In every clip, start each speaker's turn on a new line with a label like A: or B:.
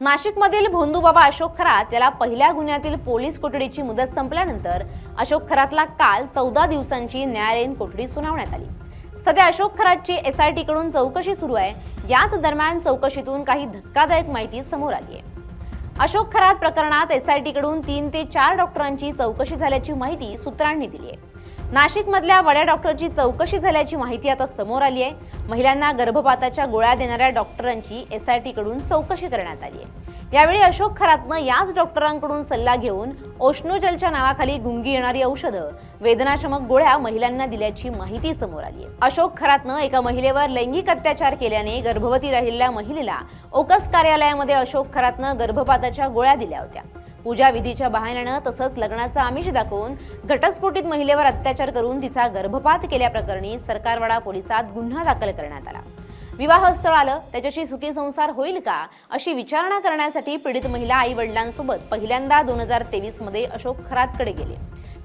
A: नाशिकमधील भोंदूबाबा अशोक खरात याला पहिल्या गुन्ह्यातील पोलीस कोठडीची मुदत संपल्यानंतर अशोक खरातला काल 14 दिवसांची न्यायालयीन कोठडी सुनावण्यात आली। सध्या अशोक खरातची एसआयटी कडून चौकशी सुरू आहे। याच दरम्यान चौकशीतून काही धक्कादायक माहिती समोर आली आहे। अशोक खरात प्रकरणात एसआयटी कडून 3 ते 4 डॉक्टरांची चौकशी झाल्याची माहिती सूत्रांनी दिली आहे। नाशिकमधल्या वड्या डॉक्टरची चौकशी झाल्याची माहिती आता समोर आली आहे। महिलांना गर्भपाताच्या गोळ्या देणाऱ्या डॉक्टरांची एसआयटी कडून चौकशी करण्यात आली आहे। यावेळी अशोक खरातनं याच डॉक्टरांकडून सल्ला घेऊन ओशनोजलच्या नावाखाली गुंगी येणारी औषधं, वेदनाशमक गोळ्या महिलांना दिल्याची माहिती समोर आली आहे। अशोक खरातनं एका महिलेवर लैंगिक अत्याचार केल्याने गर्भवती राहिलेल्या महिलेला ओकस कार्यालयामध्ये अशोक खरातनं गर्भपाताच्या गोळ्या दिल्या होत्या। पूजा विधीच्या बहाण्यानं तसंच लग्नाचा आमिष दाखवून घटस्फोटित महिलेवर अत्याचार करून तिचा गर्भपात केल्याप्रकरणी सरकारवाडा पोलिसात गुन्हा दाखल करण्यात आला। विवाहस्थळ आलं, त्याच्याशी सुखी संसार होईल का अशी विचारणा करण्यासाठी पीडित महिला आई वडिलांसोबत पहिल्यांदा 2023 मध्ये अशोक खरातकडे गेले।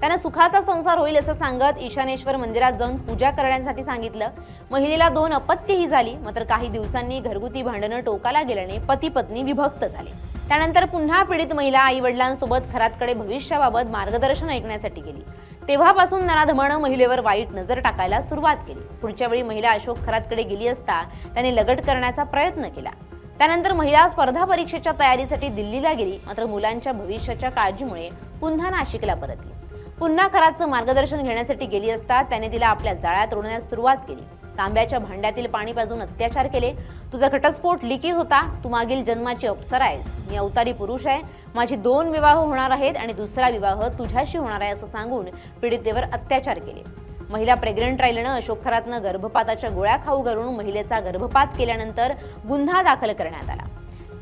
A: त्याने सुखाचा संसार होईल असं सांगत ईशानेश्वर मंदिरात जाऊन पूजा करण्यासाठी सांगितलं। महिलेला 2 अपत्यही झाली, मात्र काही दिवसांनी घरगुती भांडणं टोकाला गेल्याने पती पत्नी विभक्त झाले। त्यानंतर पुन्हा पीडित महिला आई वडिलांसोबत खरातकडे भविष्याबाबत मार्गदर्शन ऐकण्यासाठी गेली। तेव्हापासून नराधमानं महिलेवर वाईट नजर टाकायला सुरुवात केली। पुढच्या वेळी महिला अशोक खरातकडे गेली असता त्याने लगट करण्याचा प्रयत्न केला। त्यानंतर महिला स्पर्धा परीक्षेच्या तयारीसाठी दिल्लीला गेली, मात्र मुलांच्या भविष्याच्या काळजीमुळे पुन्हा नाशिकला परतली। पुन्हा खरातचं मार्गदर्शन घेण्यासाठी गेली असता त्याने तिला आपल्या जाळ्यात रोवण्यास सुरुवात केली। तांब्याच्या भांड्यातील पाणी पाजून अत्याचार केले। तुझा घटस्फोट लिखित होता, तू मागील जन्माची अप्सरा आहेस, मी अवतारी पुरुष आहे, माझे 2 विवाह होणार आहेत आणि दुसरा विवाह तुझ्याशी होणार आहे असं सांगून पीडितेवर अत्याचार केले। महिला प्रेग्नंट राहिल्यानं अशोक खरातनं गर्भपाताच्या गोळ्या खाऊ घालून महिलेचा गर्भपात केल्यानंतर गुन्हा दाखल करण्यात आला।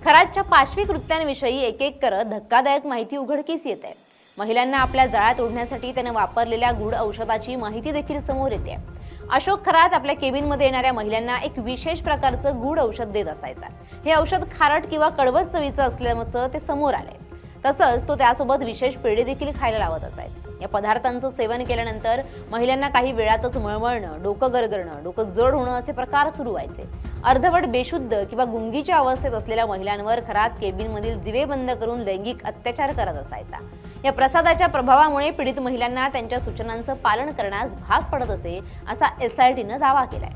A: खरातच्या पाशवी कृत्यांविषयी एक एक करत धक्कादायक माहिती उघडकीस येत आहे। महिलांना आपल्या जाळ्यात ओढण्यासाठी त्याने वापरलेल्या गूढ औषधाची माहिती देखील समोर येते। अशोक खरात आपल्या केबिनमध्ये येणाऱ्या महिलांना एक विशेष प्रकारचं गूढ औषध देत असायचा। हे औषध खारट किंवा कडवट चवीचं असल्याचं ते समोर आलंय। तसंच तो त्यासोबत विशेष पेढे देखील खायला लावत असायचा। या पदार्थांचं सेवन केल्यानंतर महिलांना काही वेळातच मळमळणं, डोकं गरगरणं, डोकं जड होणं असे प्रकार सुरू व्हायचे। अर्धवट बेशुद्ध किंवा गुंगीच्या अवस्थेत असलेल्या महिलांवर खरात केबिनमधील दिवे बंद करून लैंगिक अत्याचार करत असायचा। या प्रसादाच्या प्रभावामुळे पीडित महिलांना त्यांच्या सूचनांचं पालन करण्यास भाग पडत असे असा एसआयटीनं दावा केलाय।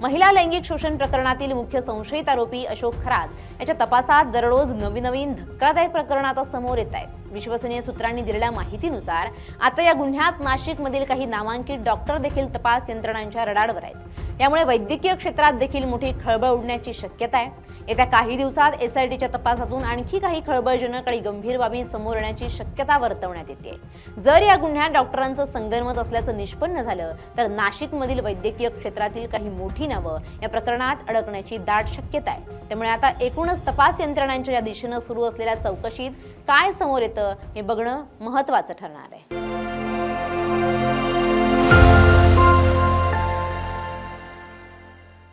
A: महिला लैंगिक शोषण प्रकरणातील मुख्य संशयित आरोपी अशोक खरात याच्या तपासात दररोज नवीन धक्कादायक प्रकरणं आता समोर येत आहेत। विश्वसनीय सूत्रांनी दिलेल्या माहितीनुसार आता या गुन्ह्यात नाशिकमधील काही नामांकित डॉक्टर देखील तपास यंत्रणांच्या रडारवर आहेत। यामुळे वैद्यकीय क्षेत्रात देखील मोठी खळबळ उडण्याची शक्यता आहे। येत्या काही दिवसात एसआयटीच्या तपासातून आणखी काही खळबळजनक आणि गंभीर बाबी समोर येण्याची शक्यता वर्तवण्यात येते। जर या गुन्ह्यात डॉक्टरांचं संगनमत असल्याचं निष्पन्न झालं तर नाशिकमधील वैद्यकीय क्षेत्रातील काही मोठी नावं या प्रकरणात अडकण्याची दाट शक्यता आहे। त्यामुळे आता एकूणच तपास यंत्रणांच्या या दिशेनं सुरू असलेल्या चौकशीत काय समोर येतं हे बघणं महत्त्वाचं ठरणार आहे।